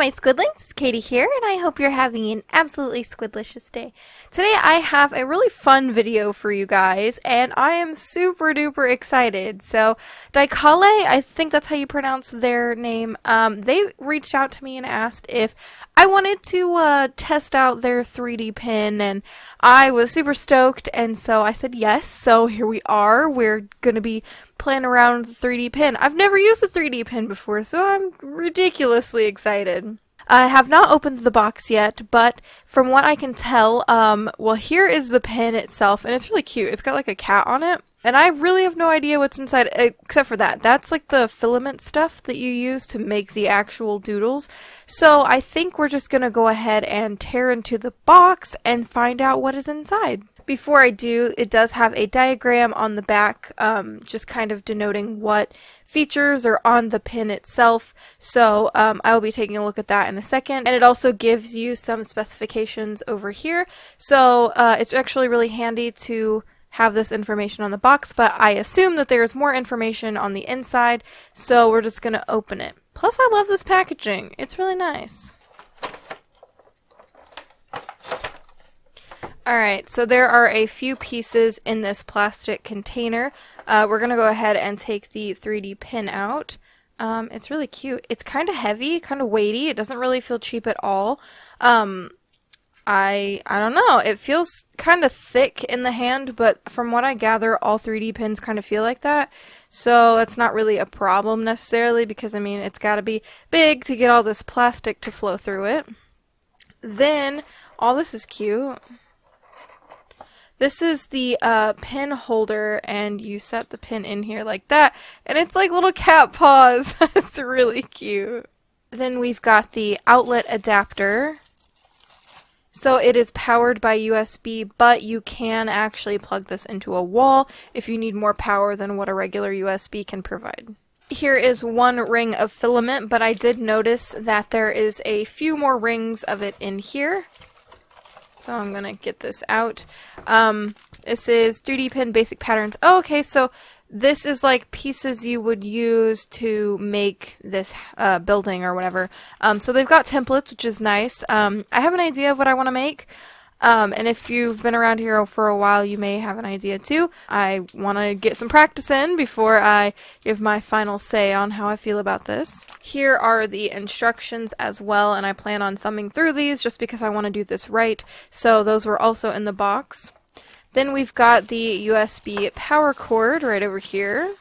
my Squidlings, it's Katie here, and I hope you're having an absolutely squidlicious day. Today I have a really fun video for you guys, and I am super duper excited. So, Dikale, I think that's how you pronounce their name, they reached out to me and asked if I wanted to test out their 3D pen, and I was super stoked, and so I said yes. So here we are. We're going to be playing around with the 3D pen. I've never used a 3D pen before, so I'm ridiculously excited. I have not opened the box yet, but from what I can tell, well, here is the pen itself, and it's really cute. It's got like a cat on it. And I really have no idea what's inside, except for that. That's like the filament stuff that you use to make the actual doodles. So I think we're just going to go ahead and tear into the box and find out what is inside. Before I do, it does have a diagram on the back, just kind of denoting what features are on the pen itself. So I will be taking a look at that in a second. And it also gives you some specifications over here. So it's actually really handy to have this information on the box, but I assume that there's more information on the inside, so we're just going to open it. Plus, I love this packaging. It's really nice. Alright, so there are a few pieces in this plastic container. We're going to go ahead and take the 3D pen out. It's really cute. It's kind of heavy, kind of weighty. It doesn't really feel cheap at all. I don't know. It feels kind of thick in the hand, but from what I gather, all 3D pens kind of feel like that. So it's not really a problem necessarily because, I mean, it's got to be big to get all this plastic to flow through it. Then, all this is cute. This is the pen holder, and you set the pen in here like that, and it's like little cat paws. It's really cute. Then we've got the outlet adapter. So it is powered by USB, but you can actually plug this into a wall if you need more power than what a regular USB can provide. Here is one ring of filament, but I did notice that there is a few more rings of it in here. So I'm going to get this out. This is 3D pen basic patterns. Oh, okay, so this is like pieces you would use to make this building or whatever. So they've got templates, which is nice. I have an idea of what I want to make. And if you've been around here for a while, you may have an idea too. I want to get some practice in before I give my final say on how I feel about this. Here are the instructions as well, and I plan on thumbing through these just because I want to do this right. So those were also in the box. Then we've got the USB power cord right over here.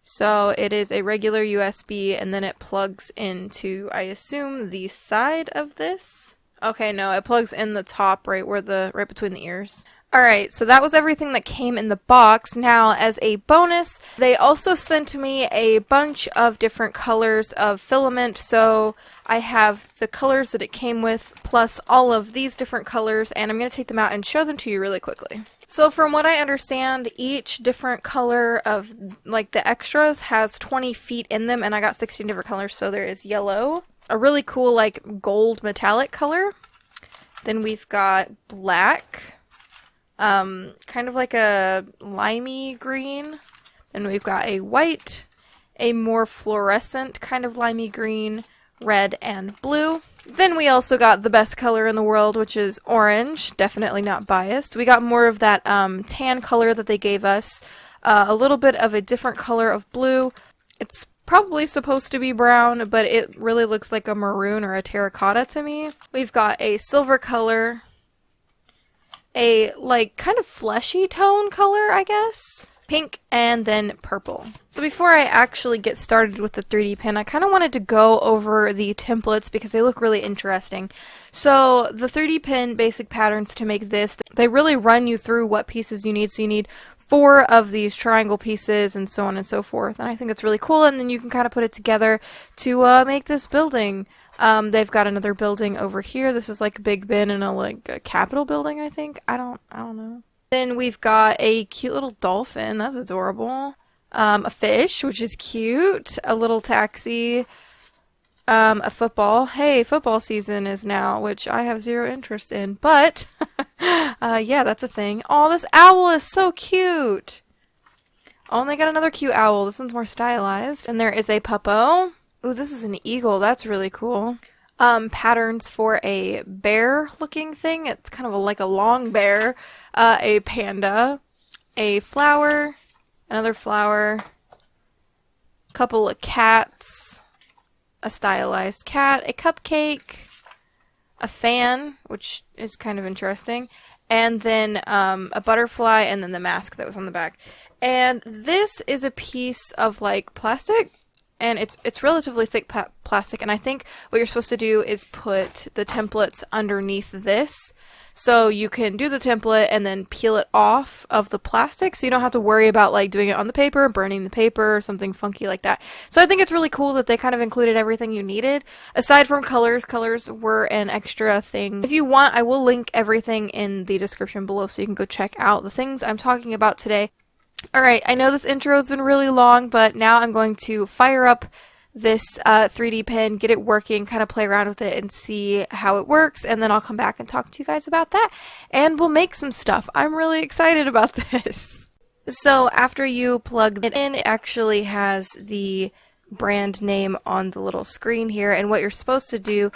So it is a regular USB, and then it plugs into, I assume, the side of this. Okay, no, it plugs in the top right between the ears. Alright, so that was everything that came in the box. Now, as a bonus, they also sent me a bunch of different colors of filament, so I have the colors that it came with, plus all of these different colors, and I'm going to take them out and show them to you really quickly. So from what I understand, each different color of, like, the extras has 20 feet in them, and I got 16 different colors, so there is yellow, a really cool, like, gold metallic color, then we've got black, kind of like a limey green. Then we've got a white, a more fluorescent kind of limey green, red, and blue. Then we also got the best color in the world, which is orange. Definitely not biased. We got more of that tan color that they gave us. A little bit of a different color of blue. It's probably supposed to be brown, but it really looks like a maroon or a terracotta to me. We've got a silver color. A, like, kind of fleshy tone color, I guess. Pink, and then purple. So before I actually get started with the 3D pen, I kind of wanted to go over the templates because they look really interesting. So the 3D pen basic patterns to make this, they really run you through what pieces you need. So you need 4 of these triangle pieces and so on and so forth. And I think it's really cool, and then you can kind of put it together to make this building. They've got another building over here. This is like a Big Ben and a Capitol building, I think. I don't know. Then we've got a cute little dolphin. That's adorable. A fish, which is cute. A little taxi. A football. Hey, football season is now, which I have zero interest in. But, yeah, that's a thing. Oh, this owl is so cute. Oh, and they got another cute owl. This one's more stylized. And there is a puppo. Ooh, this is an eagle. That's really cool. Patterns for a bear-looking thing. It's kind of like a long bear. A panda. A flower. Another flower. Couple of cats. A stylized cat. A cupcake. A fan, which is kind of interesting. And then a butterfly, and then the mask that was on the back. And this is a piece of like plastic, and it's relatively thick plastic. And I think what you're supposed to do is put the templates underneath this, so you can do the template and then peel it off of the plastic, so you don't have to worry about like doing it on the paper, burning the paper, or something funky like that. So I think it's really cool that they kind of included everything you needed. Aside from colors, colors were an extra thing. If you want, I will link everything in the description below so you can go check out the things I'm talking about today. Alright, I know this intro has been really long, but now I'm going to fire up this 3D pen, get it working, kind of play around with it and see how it works, and then I'll come back and talk to you guys about that, and we'll make some stuff. I'm really excited about this. So after you plug it in, it actually has the brand name on the little screen here, and what you're supposed to do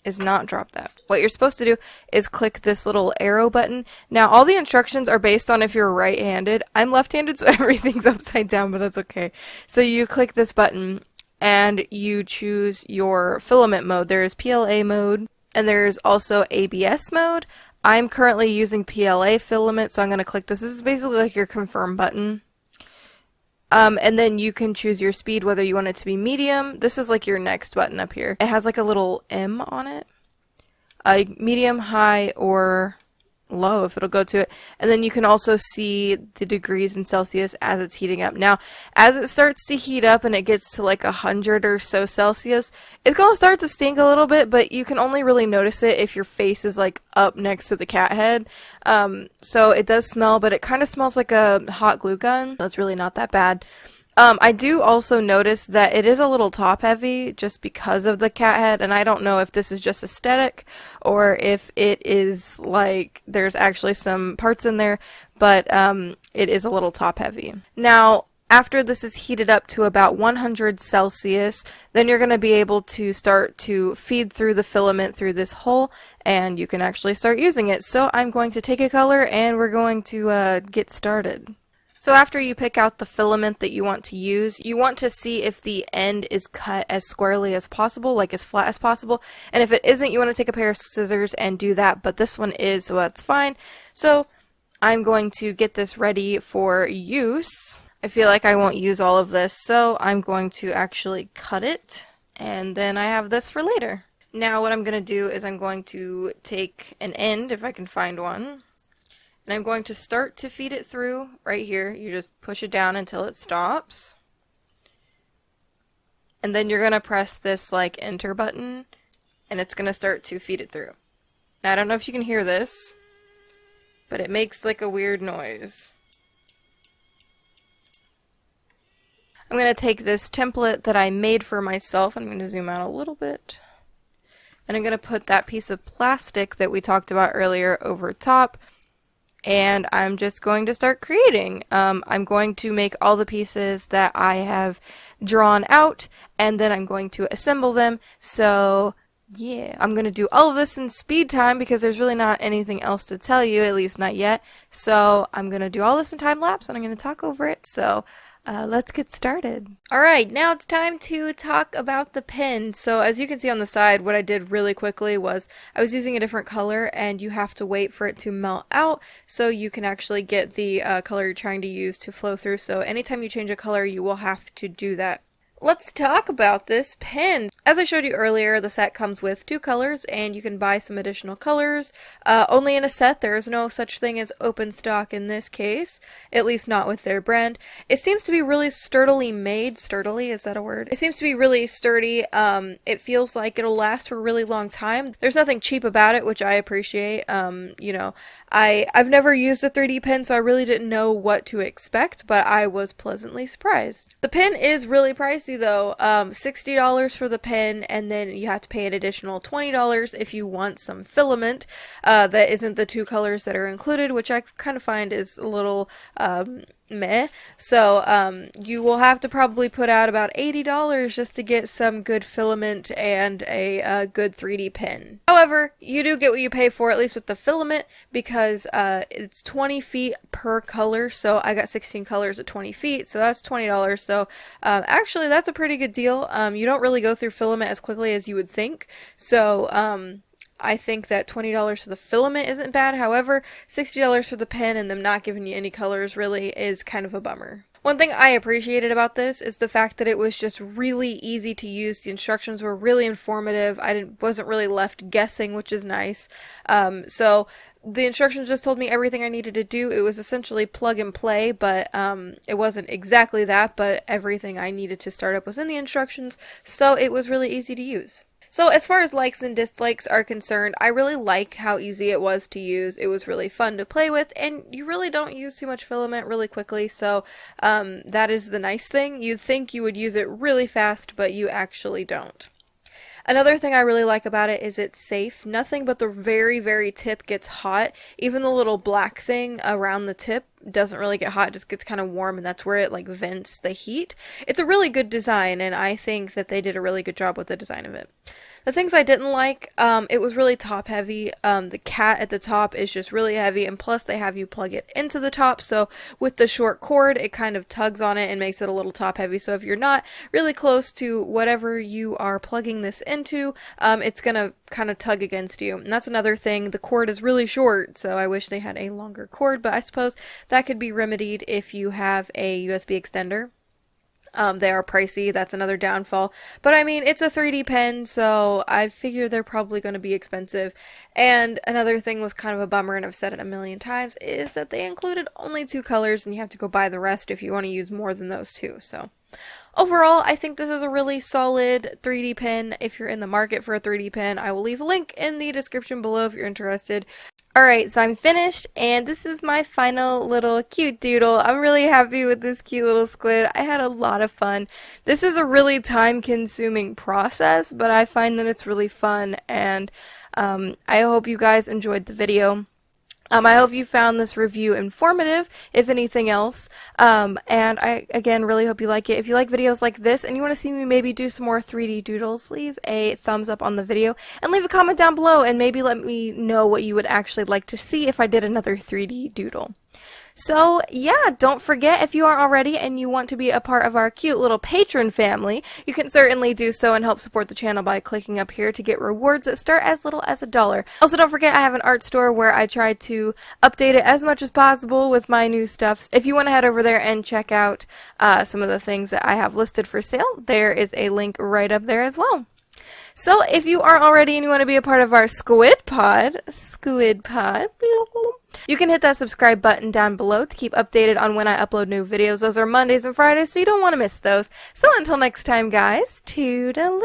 is not drop that. What you're supposed to do is click this little arrow button. Now, all the instructions are based on if you're right-handed. I'm left-handed, so everything's upside down, but that's okay. So you click this button, and you choose your filament mode. There's PLA mode, and there's also ABS mode. I'm currently using PLA filament, so I'm going to click this. This is basically like your confirm button. And then you can choose your speed, whether you want it to be medium. This is like your next button up here. It has like a little M on it. Medium, high, or low if it'll go to it. And then you can also see the degrees in Celsius as it's heating up. Now, as it starts to heat up and it gets to like 100 or so Celsius, it's going to start to stink a little bit, but you can only really notice it if your face is like up next to the cat head. So it does smell, but it kind of smells like a hot glue gun. So it's really not that bad. I do also notice that it is a little top heavy just because of the cat head, and I don't know if this is just aesthetic or if it is like there's actually some parts in there, but it is a little top heavy. Now, after this is heated up to about 100 Celsius, then you're going to be able to start to feed through the filament through this hole, and you can actually start using it. So I'm going to take a color and we're going to get started. So after you pick out the filament that you want to use, you want to see if the end is cut as squarely as possible, like as flat as possible. And if it isn't, you want to take a pair of scissors and do that, but this one is, so that's fine. So I'm going to get this ready for use. I feel like I won't use all of this, so I'm going to actually cut it, and then I have this for later. Now what I'm going to do is I'm going to take an end, if I can find one. And I'm going to start to feed it through right here. You just push it down until it stops. And then you're going to press this like enter button, and it's going to start to feed it through. Now I don't know if you can hear this, but it makes like a weird noise. I'm going to take this template that I made for myself. I'm going to zoom out a little bit. And I'm going to put that piece of plastic that we talked about earlier over top. And I'm just going to start creating. I'm going to make all the pieces that I have drawn out, and then I'm going to assemble them. So yeah, I'm going to do all of this in speed time because there's really not anything else to tell you, at least not yet. So I'm going to do all this in time lapse, and I'm going to talk over it. So let's get started. Alright, now it's time to talk about the pen. So as you can see on the side, what I did really quickly was I was using a different color, and you have to wait for it to melt out so you can actually get the color you're trying to use to flow through. So anytime you change a color, you will have to do that. Let's talk about this pen. As I showed you earlier, the set comes with 2 colors, and you can buy some additional colors. Only in a set. There is no such thing as open stock in this case, at least not with their brand. It seems to be really sturdily made. Sturdily, is that a word? It seems to be really sturdy. It feels like it'll last for a really long time. There's nothing cheap about it, which I appreciate. You know, I've never used a 3D pen, so I really didn't know what to expect, but I was pleasantly surprised. The pen is really pricey though. $60 for the pen, and then you have to pay an additional $20 if you want some filament that isn't the 2 colors that are included, which I kind of find is a little meh. So you will have to probably put out about $80 just to get some good filament and a good 3D pen. However, you do get what you pay for, at least with the filament, because it's 20 feet per color. So I got 16 colors at 20 feet, so that's $20. So actually, that's a pretty good deal. You don't really go through filament as quickly as you would think. So I think that $20 for the filament isn't bad. However, $60 for the pen and them not giving you any colors really is kind of a bummer. One thing I appreciated about this is the fact that it was just really easy to use. The instructions were really informative. Wasn't really left guessing, which is nice. So the instructions just told me everything I needed to do. It was essentially plug and play, but it wasn't exactly that, but everything I needed to start up was in the instructions, so it was really easy to use. So as far as likes and dislikes are concerned, I really like how easy it was to use. It was really fun to play with, and you really don't use too much filament really quickly, so that is the nice thing. You'd think you would use it really fast, but you actually don't. Another thing I really like about it is it's safe. Nothing but the very, very tip gets hot. Even the little black thing around the tip doesn't really get hot, it just gets kind of warm, and that's where it like vents the heat. It's a really good design, and I think that they did a really good job with the design of it. The things I didn't like, it was really top heavy. The cat at the top is just really heavy, and plus they have you plug it into the top, so with the short cord it kind of tugs on it and makes it a little top heavy, so if you're not really close to whatever you are plugging this into, it's gonna kind of tug against you. And that's another thing, the cord is really short, so I wish they had a longer cord, but I suppose that could be remedied if you have a USB extender. They are pricey, that's another downfall. But I mean, it's a 3D pen, so I figure they're probably going to be expensive. And another thing was kind of a bummer, and I've said it a million times, is that they included only 2 colors, and you have to go buy the rest if you want to use more than those 2. So overall, I think this is a really solid 3D pen. If you're in the market for a 3D pen, I will leave a link in the description below if you're interested. Alright, so I'm finished, and this is my final little cute doodle. I'm really happy with this cute little squid. I had a lot of fun. This is a really time-consuming process, but I find that it's really fun, and I hope you guys enjoyed the video. I hope you found this review informative, if anything else, and I, again, really hope you like it. If you like videos like this and you want to see me maybe do some more 3D doodles, leave a thumbs up on the video, and leave a comment down below, and maybe let me know what you would actually like to see if I did another 3D doodle. So, yeah, don't forget, if you aren't already and you want to be a part of our cute little patron family, you can certainly do so and help support the channel by clicking up here to get rewards that start as little as $1. Also, don't forget, I have an art store where I try to update it as much as possible with my new stuff. If you want to head over there and check out some of the things that I have listed for sale, there is a link right up there as well. So, if you aren't already and you want to be a part of our Squid Pod, you can hit that subscribe button down below to keep updated on when I upload new videos. Those are Mondays and Fridays, so you don't want to miss those. So until next time, guys, toodaloo!